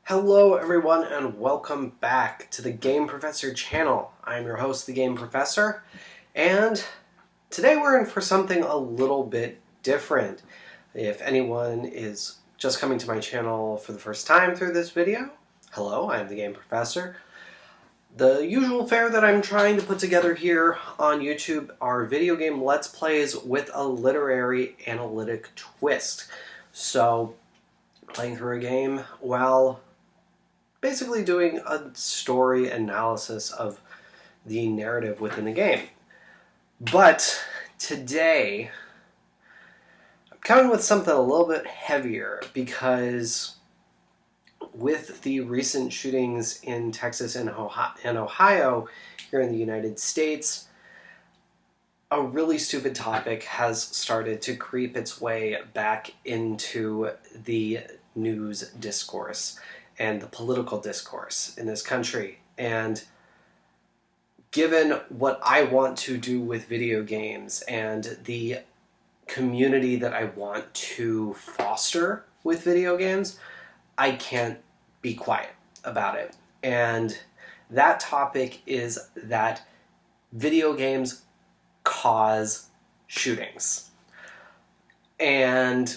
Hello everyone and welcome back to the Game Professor channel. I'm your host, the Game Professor, and today we're in for something a little bit different. If anyone is just coming to my channel for the first time through this video, hello, I'm the Game Professor. The usual fare that I'm trying to put together here on YouTube are video game Let's Plays with a literary analytic twist. So, playing through a game while basically doing a story analysis of the narrative within the game. But today, I'm coming with something a little bit heavier because with the recent shootings in Texas and Ohio here in the United States, a really stupid topic has started to creep its way back into the news discourse and the political discourse in this country. And given what I want to do with video games and the community that I want to foster with video games, I can't be quiet about it. And that topic is that video games cause shootings. And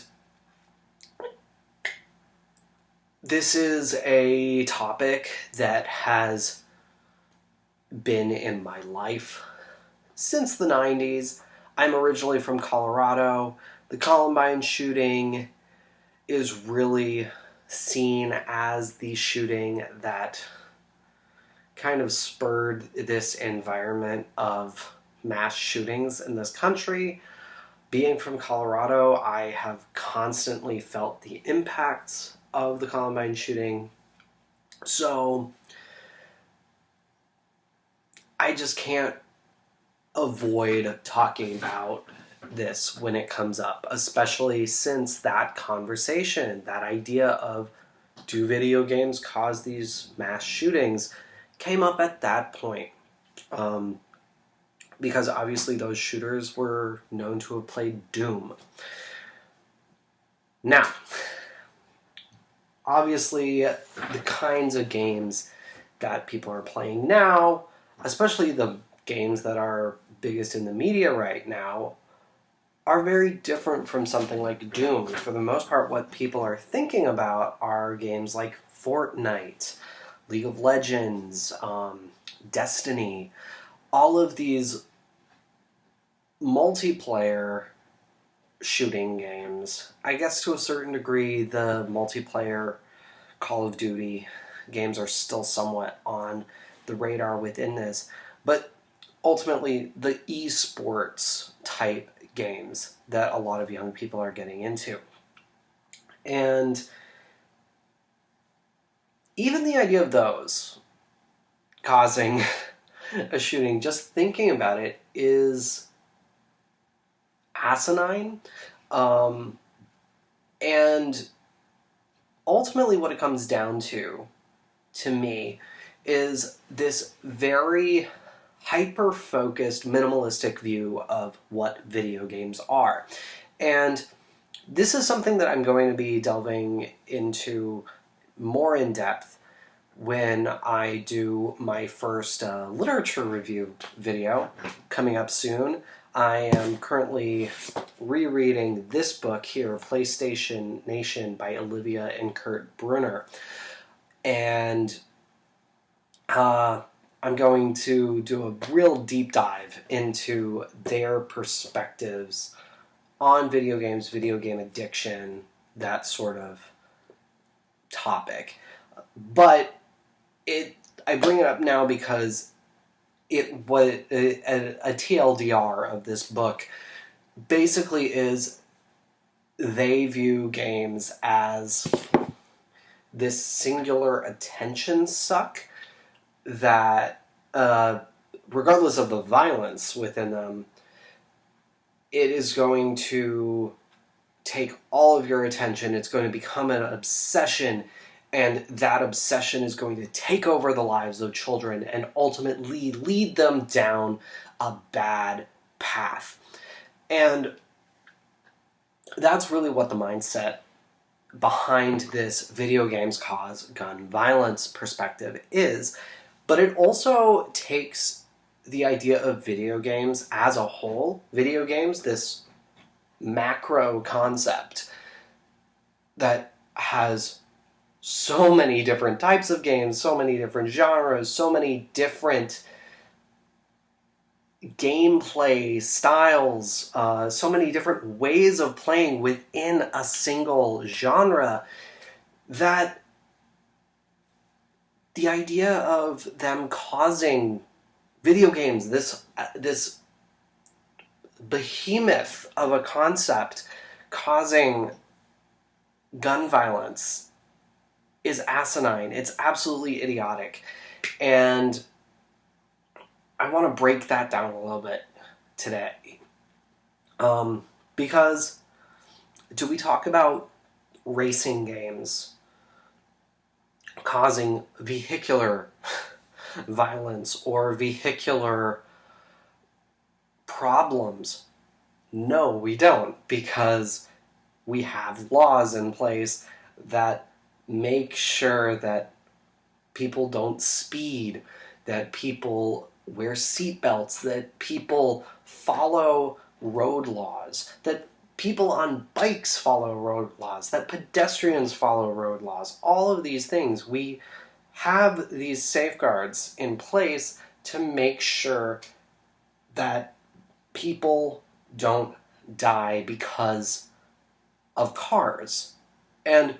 this is a topic that has been in my life since the 90s. I'm originally from Colorado. The Columbine shooting is really seen as the shooting that kind of spurred this environment of mass shootings in this country. Being from Colorado, I have constantly felt the impacts of the Columbine shooting. So I just can't avoid talking about this when it comes up, especially since that conversation, that idea of do video games cause these mass shootings, came up at that point. Because obviously those shooters were known to have played Doom. Now, obviously the kinds of games that people are playing now, especially the games that are biggest in the media right now, are very different from something like Doom. For the most part, what people are thinking about are games like Fortnite, League of Legends, Destiny, all of these multiplayer shooting games. I guess to a certain degree, the multiplayer Call of Duty games are still somewhat on the radar within this, but ultimately the esports type games that a lot of young people are getting into. And even the idea of those causing a shooting, just thinking about it, is asinine. And ultimately what it comes down to me, is this very hyper-focused, minimalistic view of what video games are. And this is something that I'm going to be delving into more in depth when I do my first literature review video coming up soon. I am currently rereading this book here, PlayStation Nation by Olivia and Kurt Brunner. And I'm going to do a real deep dive into their perspectives on video games, video game addiction, that sort of topic. But I bring it up now because it was a TLDR of this book basically is they view games as this singular attention suck that, regardless of the violence within them, it is going to take all of your attention. It's going to become an obsession, and that obsession is going to take over the lives of children and ultimately lead them down a bad path. And that's really what the mindset behind this video games cause gun violence perspective is, but it also takes the idea of video games as a whole, video games, this macro concept that has so many different types of games, so many different genres, so many different gameplay styles, so many different ways of playing within a single genre, that the idea of them causing video games, this behemoth of a concept causing gun violence, is asinine. It's absolutely idiotic. And I want to break that down a little bit today. Because do we talk about racing games causing vehicular violence or vehicular problems? No, we don't, because we have laws in place that make sure that people don't speed, that people wear seatbelts, that people follow road laws, that people on bikes follow road laws, that pedestrians follow road laws. All of these things, we have these safeguards in place to make sure that people don't die because of cars. And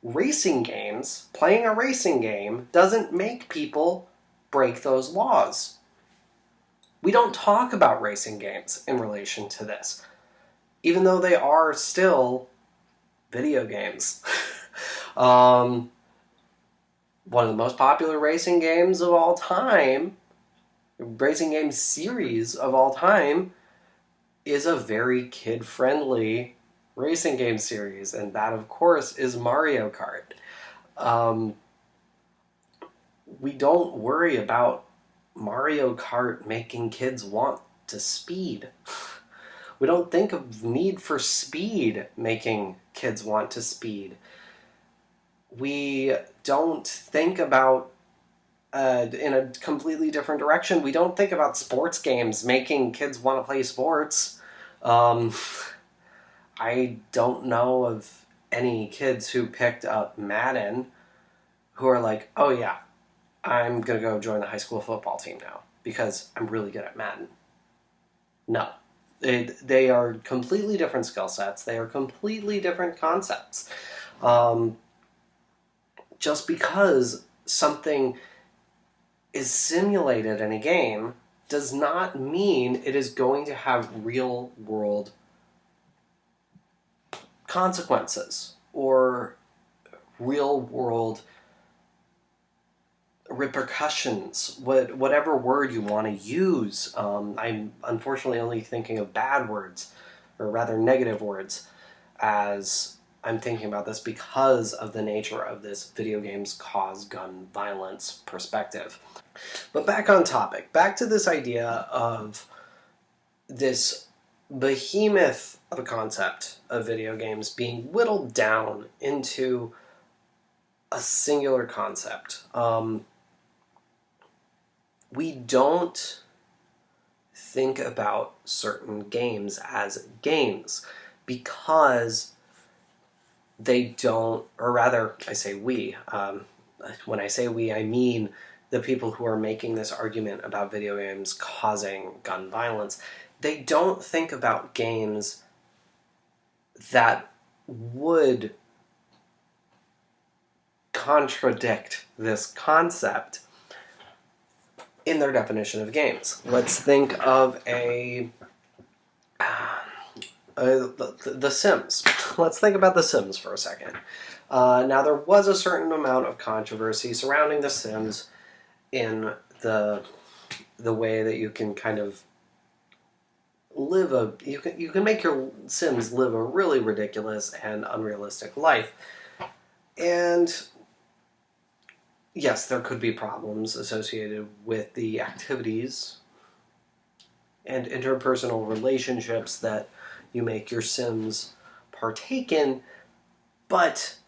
racing games, playing a racing game, doesn't make people break those laws. We don't talk about racing games in relation to this, even though they are still video games. One of the most popular racing games of all time, racing game series of all time, is a very kid-friendly racing game series, and that, of course, is Mario Kart. We don't worry about Mario Kart making kids want to speed. We don't think of Need for Speed making kids want to speed. We don't think about, in a completely different direction, we don't think about sports games making kids want to play sports. I don't know of any kids who picked up Madden who are like, oh yeah, I'm going to go join the high school football team now because I'm really good at Madden. No. They are completely different skill sets. They are completely different concepts. Just because something is simulated in a game does not mean it is going to have real-world consequences or real-world repercussions, whatever word you want to use. I'm unfortunately only thinking of bad words, or rather negative words, as I'm thinking about this because of the nature of this video games cause gun violence perspective. But back on topic, back to this idea of this behemoth of a concept of video games being whittled down into a singular concept. We don't think about certain games as games because they don't, or rather, I say we. When I say we, I mean the people who are making this argument about video games causing gun violence. They don't think about games that would contradict this concept in their definition of games. Let's think of The Sims. Let's think about The Sims for a second. Now, there was a certain amount of controversy surrounding The Sims in the way that you can kind of live you can make your Sims live a really ridiculous and unrealistic life. And yes, there could be problems associated with the activities and interpersonal relationships that you make your Sims partake in, But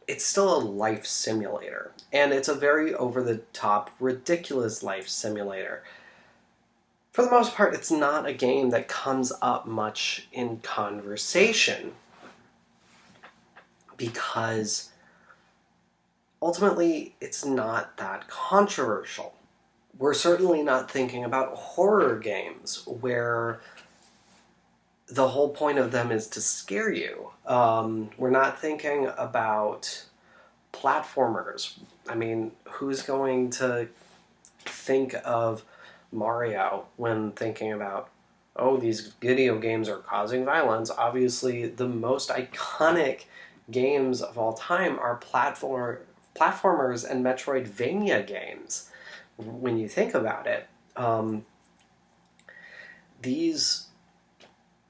it's still a life simulator, and it's a very over-the-top, ridiculous life simulator. For the most part, it's not a game that comes up much in conversation because ultimately it's not that controversial. We're certainly not thinking about horror games where the whole point of them is to scare you. We're not thinking about platformers. I mean, who's going to think of Mario when thinking about, oh, these video games are causing violence? Obviously, the most iconic games of all time are platformers and Metroidvania games. When you think about it, these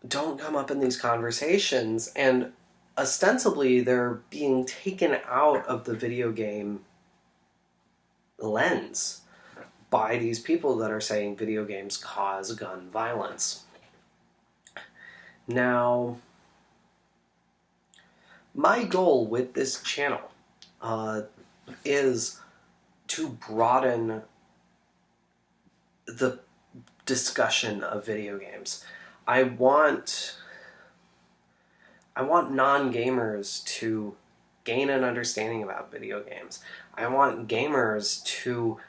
don't come up in these conversations, and ostensibly they're being taken out of the video game lens by these people that are saying video games cause gun violence. Now, my goal with this channel is to broaden the discussion of video games. I want non-gamers to gain an understanding about video games. I want gamers to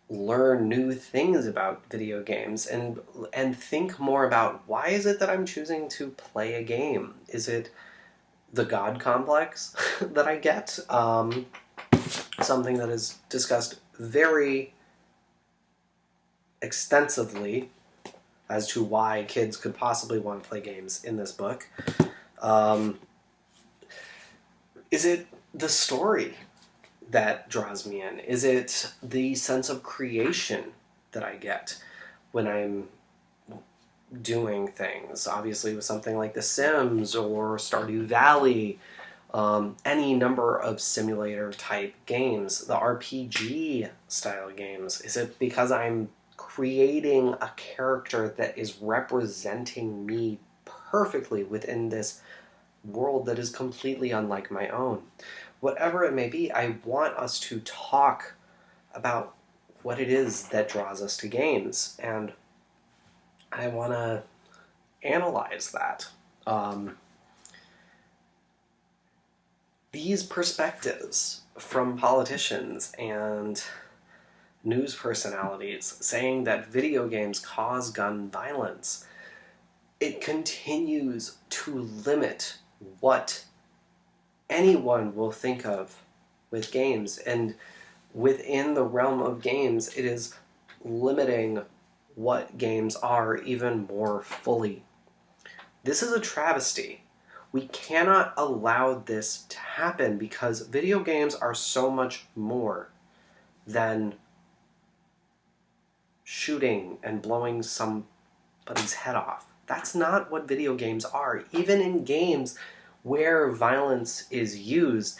learn new things about video games and think more about, why is it that I'm choosing to play a game? Is it the God complex that I get? Something that is discussed very extensively as to why kids could possibly want to play games in this book. Is it the story that draws me in? Is it the sense of creation that I get when I'm doing things? Obviously, with something like The Sims or Stardew Valley, any number of simulator type games, the RPG style games. Is it because I'm creating a character that is representing me perfectly within this world that is completely unlike my own? Whatever it may be, I want us to talk about what it is that draws us to games, and I want to analyze that. These perspectives from politicians and news personalities saying that video games cause gun violence, it continues to limit what anyone will think of with games, and within the realm of games, it is limiting what games are even more fully. This is a travesty. We cannot allow this to happen because video games are so much more than shooting and blowing somebody's head off. That's not what video games are. Even in games where violence is used,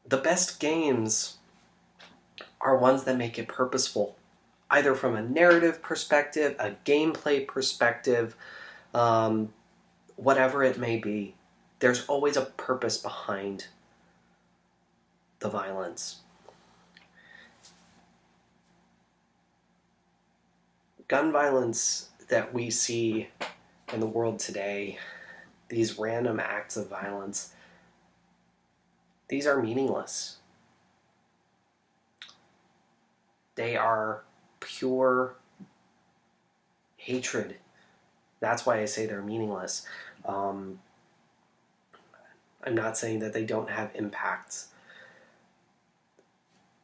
the best games are ones that make it purposeful, either from a narrative perspective, a gameplay perspective, whatever it may be. There's always a purpose behind the violence. Gun violence that we see in the world today, these random acts of violence, these are meaningless. They are pure hatred. That's why I say they're meaningless. I'm not saying that they don't have impacts.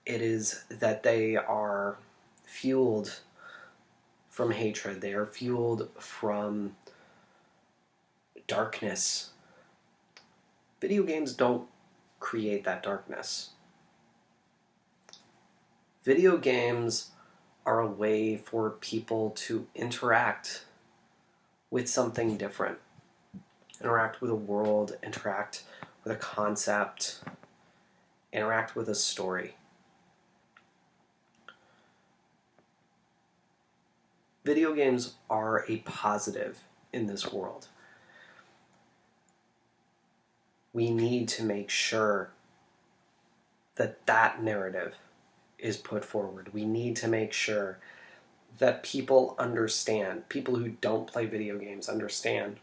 It is that they are fueled from hatred. They are fueled from darkness. Video games don't create that darkness. Video games are a way for people to interact with something different. Interact with a world, interact with a concept, interact with a story. Video games are a positive in this world. we need to make sure that that narrative is put forward. We need to make sure that people understand, people who don't play video games understand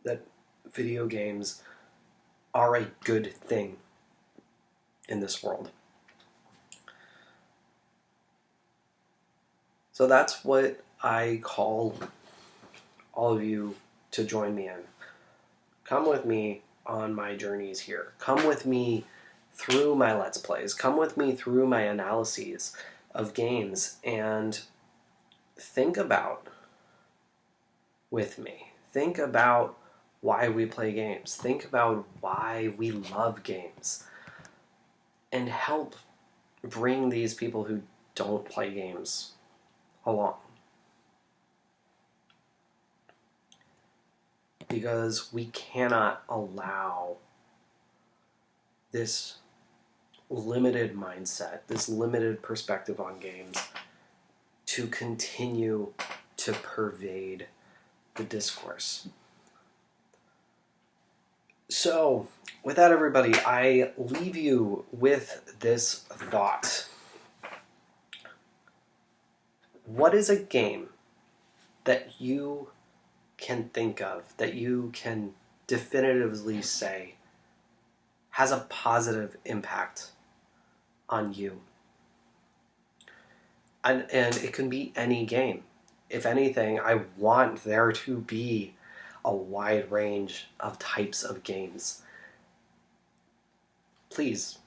that video games are a good thing in this world. So that's what I call all of you to join me in. Come with me on my journeys here. Come with me through my Let's Plays. Come with me through my analyses of games and think about with me. Think about why we play games. Think about why we love games. And help bring these people who don't play games along. Because we cannot allow this limited mindset, this limited perspective on games to continue to pervade the discourse. So, with that, everybody, I leave you with this thought. What is a game that you can think of, that you can definitively say has a positive impact on you? And it can be any game. If anything, I want there to be a wide range of types of games. Please,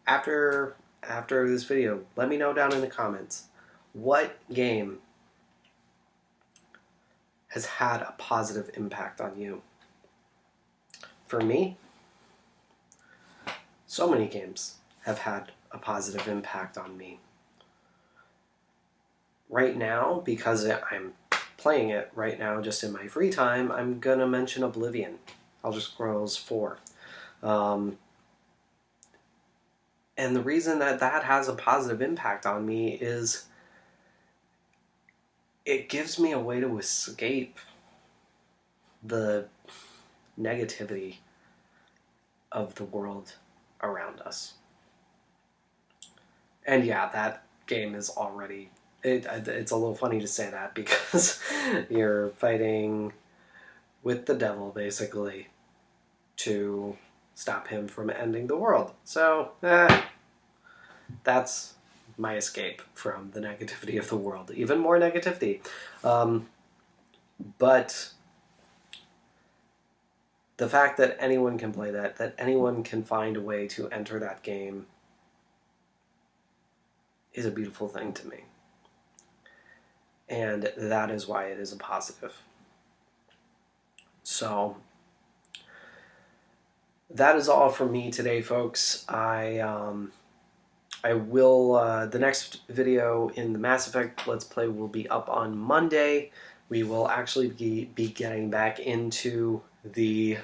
after this video, let me know down in the comments what game has had a positive impact on you. For me, so many games have had a positive impact on me. Right now, because I'm playing it right now just in my free time, I'm going to mention Oblivion, Elder Scrolls 4. And the reason that has a positive impact on me is it gives me a way to escape the negativity of the world around us. And yeah, that game is already... It's a little funny to say that because you're fighting with the devil, basically, to stop him from ending the world. So, that's my escape from the negativity of the world. Even more negativity. But the fact that anyone can play that anyone can find a way to enter that game is a beautiful thing to me. And that is why it is a positive. So, that is all from me today, folks. I will, the next video in the Mass Effect Let's Play will be up on Monday. We will actually be getting back into the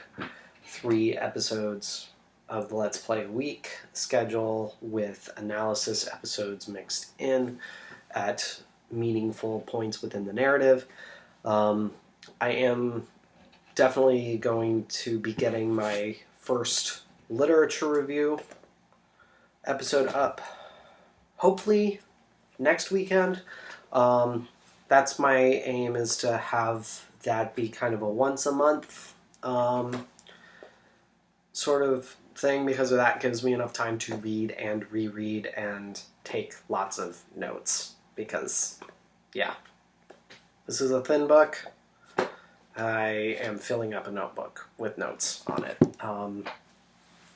3 episodes of the Let's Play week schedule with analysis episodes mixed in at meaningful points within the narrative. I am definitely going to be getting my first literature review episode up, hopefully next weekend. That's my aim, is to have that be kind of a once a month sort of thing, because that gives me enough time to read and reread and take lots of notes. Because, yeah, this is a thin book. I am filling up a notebook with notes on it.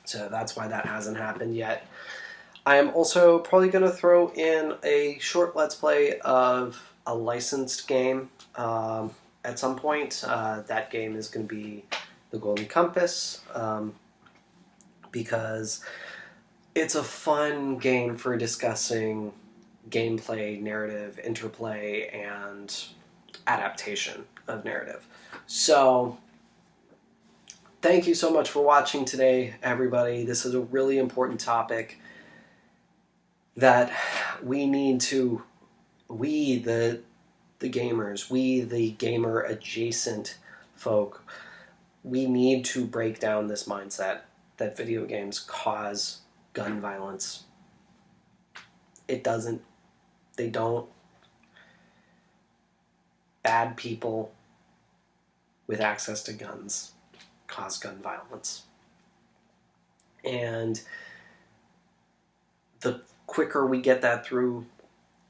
So that's why that hasn't happened yet. I am also probably going to throw in a short Let's Play of a licensed game at some point. That game is going to be The Golden Compass, because it's a fun game for discussing gameplay, narrative, interplay, and adaptation of narrative. So, thank you so much for watching today, everybody. This is a really important topic that we need to, we the gamers, we the gamer adjacent folk, we need to break down this mindset that video games cause gun violence. It doesn't. They don't. Bad people with access to guns cause gun violence. And the quicker we get that through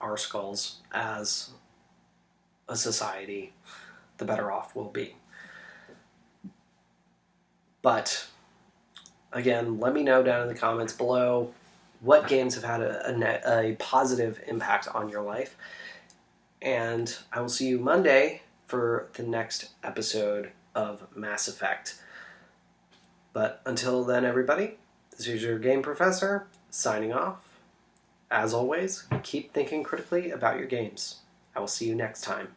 our skulls as a society, the better off we'll be. But again, let me know down in the comments below what games have had a positive impact on your life. And I will see you Monday for the next episode of Mass Effect. But until then, everybody, this is your game professor signing off. As always, keep thinking critically about your games. I will see you next time.